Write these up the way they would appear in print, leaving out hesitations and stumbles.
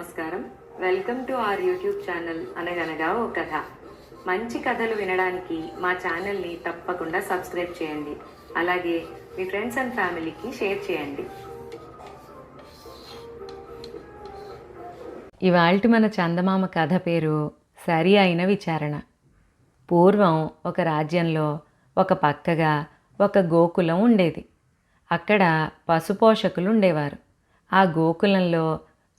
నమస్కారం. Welcome to our YouTube channel అనగనగా ఓ కథ. మంచి కథలు వినడానికి మా ఛానల్ని తప్పకుండా సబ్స్క్రైబ్ చేయండి. అలాగే మీ ఫ్రెండ్స్ అండ్ ఫ్యామిలీకి షేర్ చేయండి. ఇవాల్టి మన చందమామ కథ పేరు సరి అయిన విచారణ. పూర్వం ఒక రాజ్యంలో ఒక పక్కగా ఒక గోకులం ఉండేది. అక్కడ పశుపోషకులు ఉండేవారు. ఆ గోకులంలో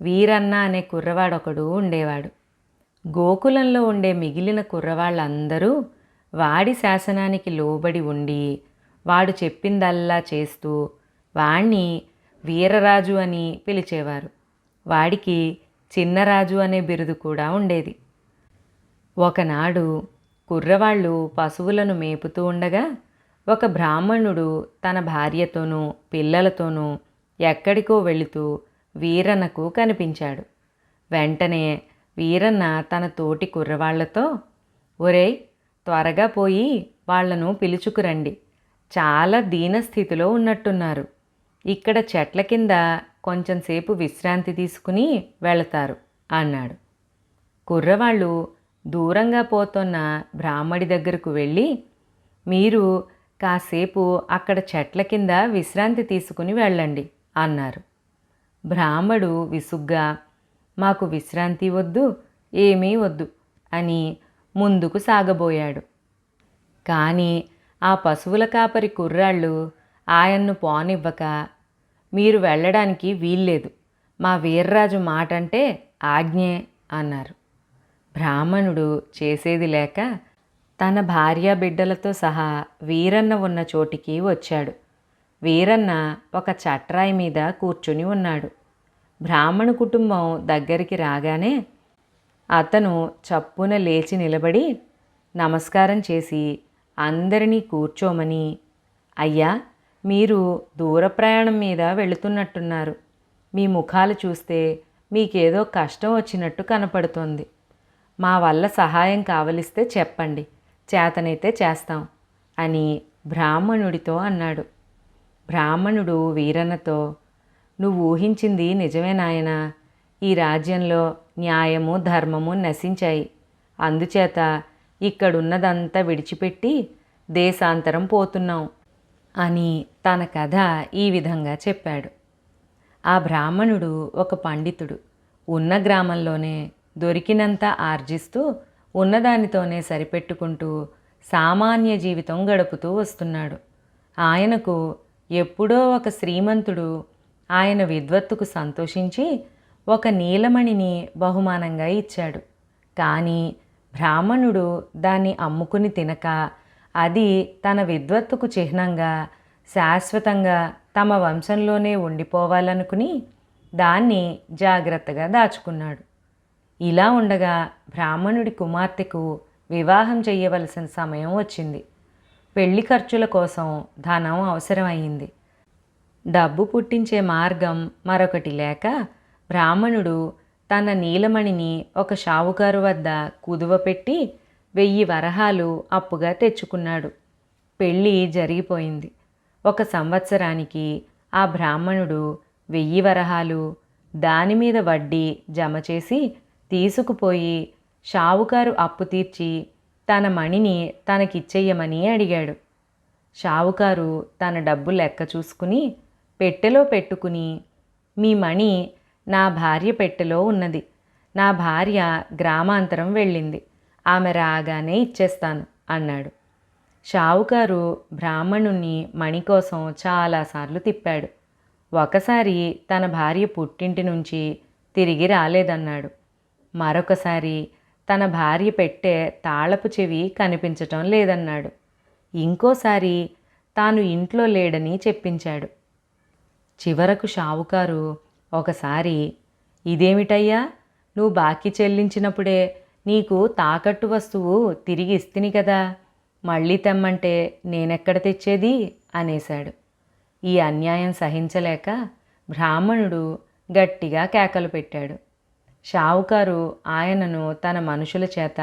వీరన్న అనే కుర్రవాడొకడు ఉండేవాడు. గోకులంలో ఉండే మిగిలిన కుర్రవాళ్ళందరూ వాడి శాసనానికి లోబడి ఉండి వాడు చెప్పిందల్లా చేస్తూ వాణ్ణి వీరరాజు అని పిలిచేవారు. వాడికి చిన్నరాజు అనే బిరుదు కూడా ఉండేది. ఒకనాడు కుర్రవాళ్ళు పశువులను మేపుతూ ఉండగా ఒక బ్రాహ్మణుడు తన భార్యతోనూ పిల్లలతోనూ ఎక్కడికో వెళుతూ వీరన్నకు కనిపించాడు. వెంటనే వీరన్న తన తోటి కుర్రవాళ్లతో, ఒరేయ్, త్వరగా పోయి వాళ్లను పిలుచుకురండి, చాలా దీనస్థితిలో ఉన్నట్టున్నారు. ఇక్కడ చెట్ల కింద కొంచెంసేపు విశ్రాంతి తీసుకుని వెళతారు అన్నాడు. కుర్రవాళ్ళు దూరంగా పోతున్న బ్రాహ్మడి దగ్గరకు వెళ్ళి, మీరు కాసేపు అక్కడ చెట్ల కింద విశ్రాంతి తీసుకుని వెళ్ళండి అన్నారు. బ్రాహ్మడు విసుగ్గా, మాకు విశ్రాంతి వద్దు, ఏమీ వద్దు అని ముందుకు సాగబోయాడు. కానీ ఆ పశువుల కాపరి కుర్రాళ్ళు ఆయన్ను పోనివ్వక, మీరు వెళ్ళడానికి వీల్లేదు, మా వీర్రాజు మాట అంటే ఆజ్ఞే అన్నారు. బ్రాహ్మణుడు చేసేది లేక తన భార్య బిడ్డలతో సహా వీరన్న ఉన్న చోటికి వచ్చాడు. వీరన్న ఒక చట్రాయి మీద కూర్చుని ఉన్నాడు. బ్రాహ్మణ కుటుంబం దగ్గరికి రాగానే అతను చప్పున లేచి నిలబడి నమస్కారం చేసి అందరినీ కూర్చోమని, అయ్యా, మీరు దూర ప్రయాణం మీద వెళుతున్నట్టున్నారు. మీ ముఖాలు చూస్తే మీకేదో కష్టం వచ్చినట్టు కనపడుతోంది. మా వల్ల సహాయం కావలిస్తే చెప్పండి, చేతనైతే చేస్తాం అని బ్రాహ్మణుడితో అన్నాడు. బ్రాహ్మణుడు వీరన్నతో, నువ్వు ఊహించింది నిజమే నాయనా. ఈ రాజ్యంలో న్యాయము ధర్మము నశించాయి. అందుచేత ఇక్కడున్నదంతా విడిచిపెట్టి దేశాంతరం పోతున్నాం అని తన కథ ఈ విధంగా చెప్పాడు. ఆ బ్రాహ్మణుడు ఒక పండితుడు. ఉన్న గ్రామంలోనే దొరికినంత ఆర్జిస్తూ ఉన్నదానితోనే సరిపెట్టుకుంటూ సామాన్య జీవితం గడుపుతూ వస్తున్నాడు. ఆయనకు ఎప్పుడో ఒక శ్రీమంతుడు ఆయన విద్వత్తుకు సంతోషించి ఒక నీలమణిని బహుమానంగా ఇచ్చాడు. కానీ బ్రాహ్మణుడు దాన్ని అమ్ముకుని తినక, అది తన విద్వత్తుకు చిహ్నంగా శాశ్వతంగా తమ వంశంలోనే ఉండిపోవాలనుకుని దాన్ని జాగ్రత్తగా దాచుకున్నాడు. ఇలా ఉండగా బ్రాహ్మణుడి కుమార్తెకు వివాహం చేయవలసిన సమయం వచ్చింది. పెళ్లి ఖర్చుల కోసం ధనం అవసరమయ్యింది. డబ్బు పుట్టించే మార్గం మరొకటి లేక బ్రాహ్మణుడు తన నీలమణిని ఒక షావుకారు వద్ద కుదువ పెట్టి 1000 వరహాలు అప్పుగా తెచ్చుకున్నాడు. పెళ్ళి జరిగిపోయింది. 1 సంవత్సరానికి ఆ బ్రాహ్మణుడు 1000 వరహాలు దానిమీద వడ్డీ జమ చేసి తీసుకుపోయి షావుకారు అప్పు తీర్చి తన మణిని తనకిచ్చేయమని అడిగాడు. షావుకారు తన డబ్బు లెక్క చూసుకుని పెట్టెలో పెట్టుకుని, మీ మణి నా భార్య పెట్టెలో ఉన్నది. నా భార్య గ్రామాంతరం వెళ్ళింది. ఆమె రాగానే ఇచ్చేస్తాను అన్నాడు. షావుకారు బ్రాహ్మణుణ్ణి మణి కోసం చాలాసార్లు తిప్పాడు. ఒకసారి తన భార్య పుట్టింటి నుంచి తిరిగి రాలేదన్నాడు. మరొకసారి తన భార్య పెట్టె తాళపు చెవి కనిపించటం లేదన్నాడు. ఇంకోసారి తాను ఇంట్లో లేడని చెప్పించాడు. చివరకు షావుకారు ఒకసారి, ఇదేమిటయ్యా, నువ్వు బాకీ చెల్లించినప్పుడే నీకు తాకట్టు వస్తువు తిరిగి ఇస్తిని కదా, మళ్ళీ తెమ్మంటే నేనెక్కడ తెచ్చేది అనేశాడు. ఈ అన్యాయం సహించలేక బ్రాహ్మణుడు గట్టిగా కేకలు పెట్టాడు. షావుకారు ఆయనను తన మనుషుల చేత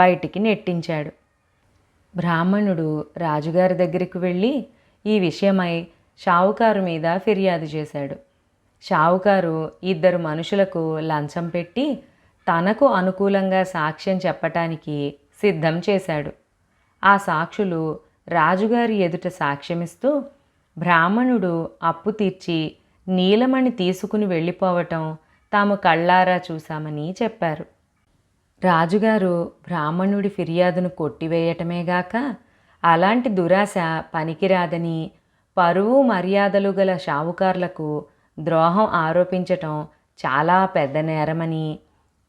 బయటికి నెట్టించాడు. బ్రాహ్మణుడు రాజుగారి దగ్గరికి వెళ్ళి ఈ విషయమై షావుకారు మీద ఫిర్యాదు చేశాడు. షావుకారు ఇద్దరు మనుషులకు లంచం పెట్టి తనకు అనుకూలంగా సాక్ష్యం చెప్పటానికి సిద్ధం చేశాడు. ఆ సాక్షులు రాజుగారి ఎదుట సాక్ష్యమిస్తూ బ్రాహ్మణుడు అప్పు తీర్చి నీలమణి తీసుకుని వెళ్ళిపోవటం తాము కళ్ళారా చూశామని చెప్పారు. రాజుగారు బ్రాహ్మణుడి ఫిర్యాదును కొట్టివేయటమేగాక అలాంటి దురాశ పనికిరాదని, పరువు మర్యాదలు గల షావుకార్లకు ద్రోహం ఆరోపించటం చాలా పెద్ద నేరమని,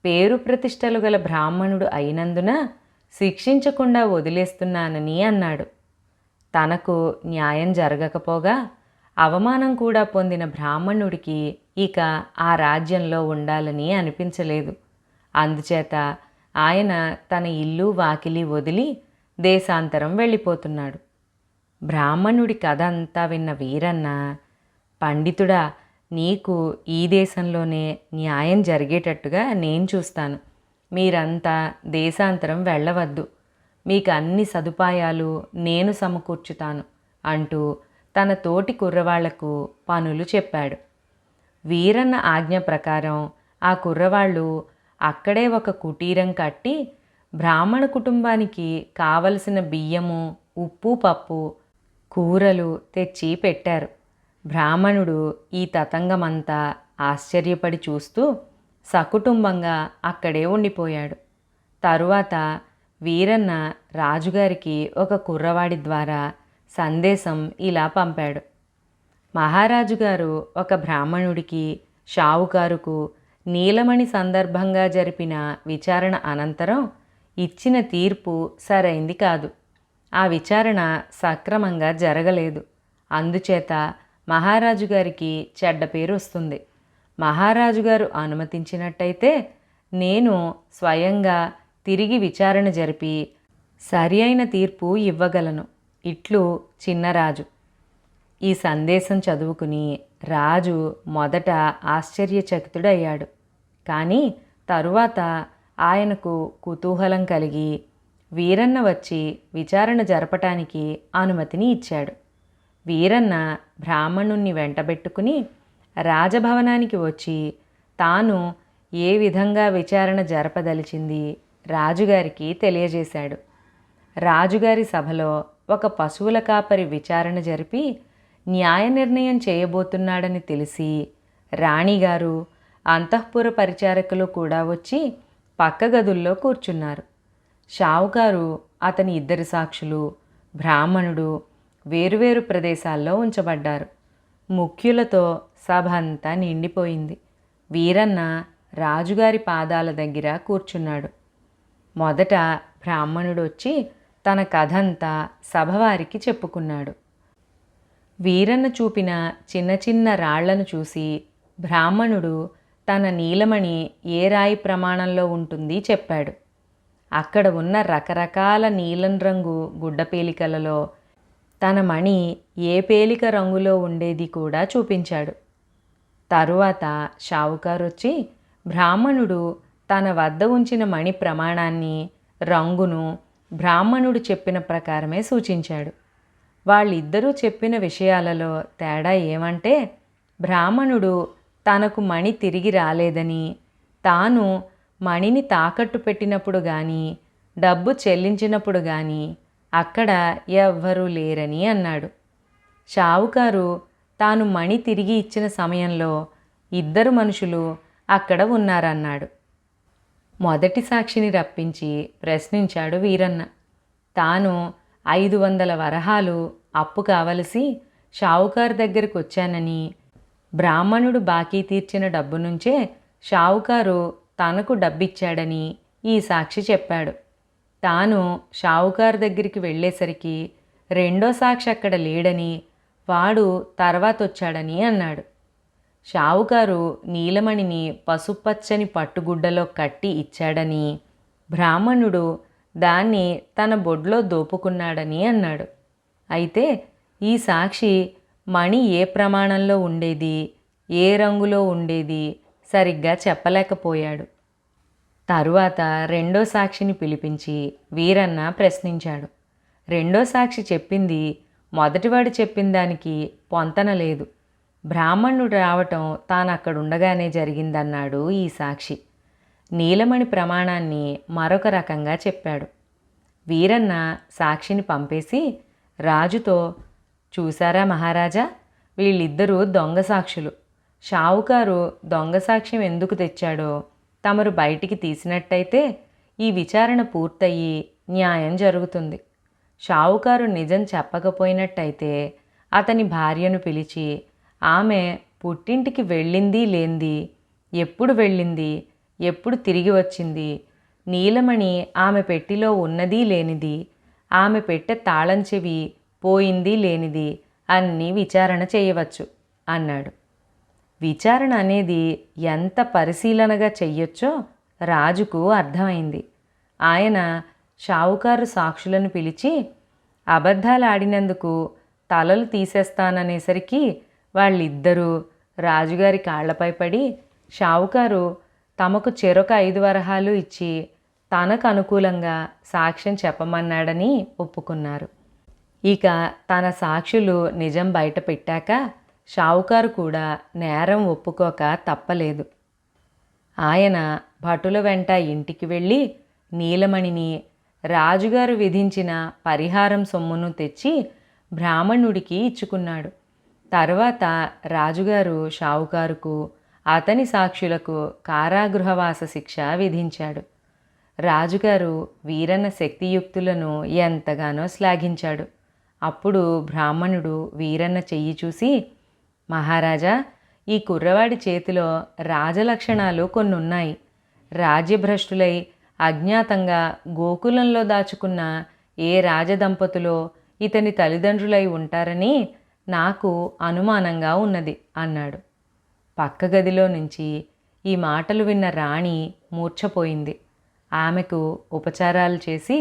పేరు ప్రతిష్టలు గల బ్రాహ్మణుడు అయినందున శిక్షించకుండా వదిలేస్తున్నానని అన్నాడు. తనకు న్యాయం జరగకపోగా అవమానం కూడా పొందిన బ్రాహ్మణుడికి ఇక ఆ రాజ్యంలో ఉండాలని అనిపించలేదు. అందుచేత ఆయన తన ఇల్లు వాకిలి వదిలి దేశాంతరం వెళ్ళిపోతున్నాడు. బ్రాహ్మణుడి కథ అంతా విన్న వీరన్న, పండితుడా, నీకు ఈ దేశంలోనే న్యాయం జరిగేటట్టుగా నేను చూస్తాను. మీరంతా దేశాంతరం వెళ్ళవద్దు. మీకు అన్ని సదుపాయాలు నేను సమకూర్చుతాను అంటూ తన తోటి కుర్రవాళ్లకు పనులు చెప్పాడు. వీరన్న ఆజ్ఞ ప్రకారం ఆ కుర్రవాళ్ళు అక్కడే ఒక కుటీరం కట్టి బ్రాహ్మణ కుటుంబానికి కావలసిన బియ్యము, ఉప్పు, పప్పు, కూరలు తెచ్చి పెట్టారు. బ్రాహ్మణుడు ఈ తతంగమంతా ఆశ్చర్యపడి చూస్తూ సకుటుంబంగా అక్కడే ఉండిపోయాడు. తరువాత వీరన్న రాజుగారికి ఒక కుర్రవాడి ద్వారా సందేశం ఇలా పంపాడు. మహారాజుగారు ఒక బ్రాహ్మణుడికి, షావుకారుకు నీలమణి సందర్భంగా జరిపిన విచారణ అనంతరం ఇచ్చిన తీర్పు సరైంది కాదు. ఆ విచారణ సక్రమంగా జరగలేదు. అందుచేత మహారాజు గారికి చెడ్డ పేరు వస్తుంది. మహారాజు గారు అనుమతించినట్టయితే నేను స్వయంగా తిరిగి విచారణ జరిపి సరి అయిన తీర్పు ఇవ్వగలను. ఇట్లు చిన్నరాజు. ఈ సందేశం చదువుకుని రాజు మొదట ఆశ్చర్యచకితుడయ్యాడు. కానీ తరువాత ఆయనకు కుతూహలం కలిగి వీరన్న వచ్చి విచారణ జరపటానికి అనుమతిని ఇచ్చాడు. వీరన్న బ్రాహ్మణుణ్ణి వెంటబెట్టుకుని రాజభవనానికి వచ్చి తాను ఏ విధంగా విచారణ జరపదలిచింది రాజుగారికి తెలియజేశాడు. రాజుగారి సభలో ఒక పశువుల కాపరి విచారణ జరిపి న్యాయ నిర్ణయం చేయబోతున్నాడని తెలిసి రాణిగారు, అంతఃపుర పరిచారకులు కూడా వచ్చి పక్క గదుల్లో కూర్చున్నారు. షావుకారు, అతని ఇద్దరు సాక్షులు, బ్రాహ్మణుడు వేరువేరు ప్రదేశాల్లో ఉంచబడ్డారు. ముఖ్యులతో సభ అంతా నిండిపోయింది. వీరన్న రాజుగారి పాదాల దగ్గర కూర్చున్నాడు. మొదట బ్రాహ్మణుడు వచ్చి తన కథంతా సభవారికి చెప్పుకున్నాడు. వీరన్న చూపిన చిన్న చిన్న రాళ్లను చూసి బ్రాహ్మణుడు తన నీలమణి ఏ రాయి ప్రమాణంలో ఉంటుంది చెప్పాడు. అక్కడ ఉన్న రకరకాల నీలం రంగు గుడ్డపేలికలలో తన మణి ఏ పేలిక రంగులో ఉండేది కూడా చూపించాడు. తరువాత షావుకారొచ్చి బ్రాహ్మణుడు తన వద్ద ఉంచిన మణి ప్రమాణాన్ని, రంగును బ్రాహ్మణుడు చెప్పిన ప్రకారమే సూచించాడు. వాళ్ళిద్దరూ చెప్పిన విషయాలలో తేడా ఏమంటే, బ్రాహ్మణుడు తనకు మణి తిరిగి రాలేదని, తాను మణిని తాకట్టు పెట్టినప్పుడు కానీ, డబ్బు చెల్లించినప్పుడు కానీ అక్కడ ఎవ్వరూ లేరని అన్నాడు. షావుకారు తాను మణి తిరిగి ఇచ్చిన సమయంలో ఇద్దరు మనుషులు అక్కడ ఉన్నారన్నాడు. మొదటి సాక్షిని రప్పించి ప్రశ్నించాడు వీరన్న. తాను 500 వరహాలు అప్పు కావలసి షావుకారు దగ్గరకు వచ్చానని, బ్రాహ్మణుడు బాకీ తీర్చిన డబ్బు నుంచే షావుకారు తనకు డబ్బిచ్చాడని ఈ సాక్షి చెప్పాడు. తాను షావుకారు దగ్గరికి వెళ్ళేసరికి రెండో సాక్షి అక్కడ లేడని, వాడు తర్వాత వచ్చాడని అన్నాడు. షావుకారు నీలమణిని పసుపచ్చని పట్టుగుడ్డలో కట్టి ఇచ్చాడని, బ్రాహ్మణుడు దాన్ని తన బొడ్లో దోపుకున్నాడని అన్నాడు. అయితే ఈ సాక్షి మణి ఏ ప్రమాణంలో ఉండేది, ఏ రంగులో ఉండేది సరిగ్గా చెప్పలేకపోయాడు. తరువాత రెండో సాక్షిని పిలిపించి వీరన్న ప్రశ్నించాడు. రెండో సాక్షి చెప్పింది మొదటివాడు చెప్పిన దానికి పొంతన లేదు. బ్రాహ్మణుడు రావటం తాను అక్కడుండగానే జరిగిందన్నాడు ఈ సాక్షి. నీలమణి ప్రమాణాన్ని మరొక రకంగా చెప్పాడు. వీరన్న సాక్షిని పంపేసి రాజుతో, చూసారా మహారాజా, వీళ్ళిద్దరూ దొంగ సాక్షులు. షావుకారు దొంగ సాక్ష్యం ఎందుకు తెచ్చాడో తమరు బయటికి తీసినట్టయితే ఈ విచారణ పూర్తయి న్యాయం జరుగుతుంది. షావుకారు నిజం చెప్పకపోయినట్టయితే అతని భార్యను పిలిచి ఆమె పుట్టింటికి వెళ్ళింది లేంది, ఎప్పుడు వెళ్ళింది, ఎప్పుడు తిరిగి వచ్చింది, నీలమణి ఆమె పెట్టిలో ఉన్నది లేనిది, ఆమె పెట్టె తాళం చెవి పోయింది లేనిది అన్నీ విచారణ చేయవచ్చు అన్నాడు. విచారణ అనేది ఎంత పరిశీలనగా చెయ్యొచ్చో రాజుకు అర్థమైంది. ఆయన షావుకారు సాక్షులను పిలిచి అబద్ధాలు ఆడినందుకు తలలు తీసేస్తాననేసరికి వాళ్ళిద్దరూ రాజుగారి కాళ్లపై పడి షావుకారు తమకు చెరొక 5 వరహాలు ఇచ్చి తనకు అనుకూలంగా సాక్ష్యం చెప్పమన్నాడని ఒప్పుకున్నారు. ఇక తన సాక్షులు నిజం బయట పెట్టాక షావుకారు కూడా నేరం ఒప్పుకోక తప్పలేదు. ఆయన భటుల వెంట ఇంటికి వెళ్ళి నీలమణిని, రాజుగారు విధించిన పరిహారం సొమ్మును తెచ్చి బ్రాహ్మణుడికి ఇచ్చుకున్నాడు. తర్వాత రాజుగారు షావుకారుకు, అతని సాక్షులకు కారాగృహవాస శిక్ష విధించాడు. రాజుగారు వీరన్న శక్తియుక్తులను ఎంతగానో శ్లాఘించాడు. అప్పుడు బ్రాహ్మణుడు వీరన్న చెయ్యి చూసి, మహారాజా, ఈ కుర్రవాడి చేతిలో రాజలక్షణాలు కొన్నున్నాయి. రాజ్యభ్రష్టులై అజ్ఞాతంగా గోకులంలో దాచుకున్న ఏ రాజదంపతులో ఇతని తల్లిదండ్రులై ఉంటారని నాకు అనుమానంగా ఉన్నది అన్నాడు. పక్క గదిలో నుంచి ఈ మాటలు విన్న రాణి మూర్ఛపోయింది. ఆమెకు ఉపచారాలు చేసి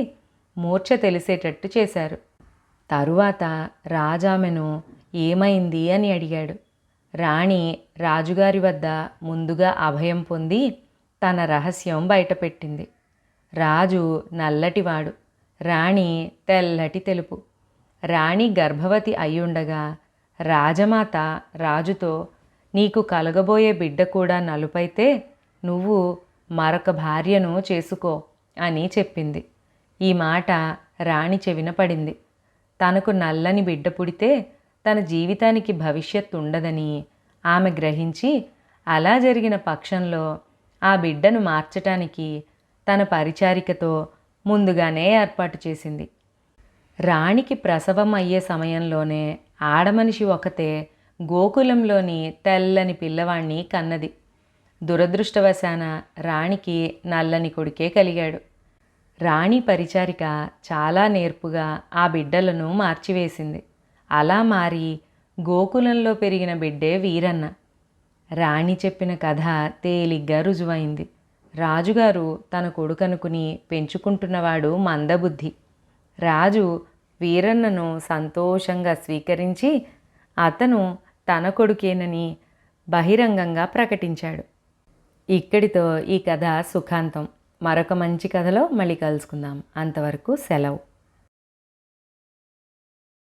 మూర్ఛ తెలిసేటట్టు చేశారు. తరువాత రాజామెను ఏమైంది అని అడిగాడు. రాణి రాజుగారి వద్ద ముందుగా అభయం పొంది తన రహస్యం బయటపెట్టింది. రాజు నల్లటివాడు, రాణి తెల్లటి తెలుపు. రాణి గర్భవతి అయ్యుండగా రాజమాత రాజుతో, నీకు కలగబోయే బిడ్డ కూడా నలుపైతే నువ్వు మరొక భార్యను చేసుకో అని చెప్పింది. ఈ మాట రాణి చెవిన పడింది. తనకు నల్లని బిడ్డ పుడితే తన జీవితానికి భవిష్యత్తు ఉండదని ఆమె గ్రహించి, అలా జరిగిన పక్షంలో ఆ బిడ్డను మార్చటానికి తన పరిచారికతో ముందుగానే ఏర్పాటు చేసింది. రాణికి ప్రసవం అయ్యే సమయంలోనే ఆడమనిషి ఒకతే గోకులంలోని తెల్లని పిల్లవాణ్ణి కన్నది. దురదృష్టవశాన రాణికి నల్లని కొడుకే కలిగాడు. రాణి పరిచారిక చాలా నేర్పుగా ఆ బిడ్డలను మార్చివేసింది. అలా మారి గోకులంలో పెరిగిన బిడ్డే వీరన్న. రాణి చెప్పిన కథ తేలిగ్గా రుజువైంది. రాజుగారు తన కొడుకనుకుని పెంచుకుంటున్నవాడు మందబుద్ధి. రాజు వీరన్నను సంతోషంగా స్వీకరించి అతను తన కొడుకేనని బహిరంగంగా ప్రకటించాడు. ఇక్కడితో ఈ కథ సుఖాంతం. మరొక మంచి కథలో మళ్ళీ కలుసుకుందాం. అంతవరకు సెలవు.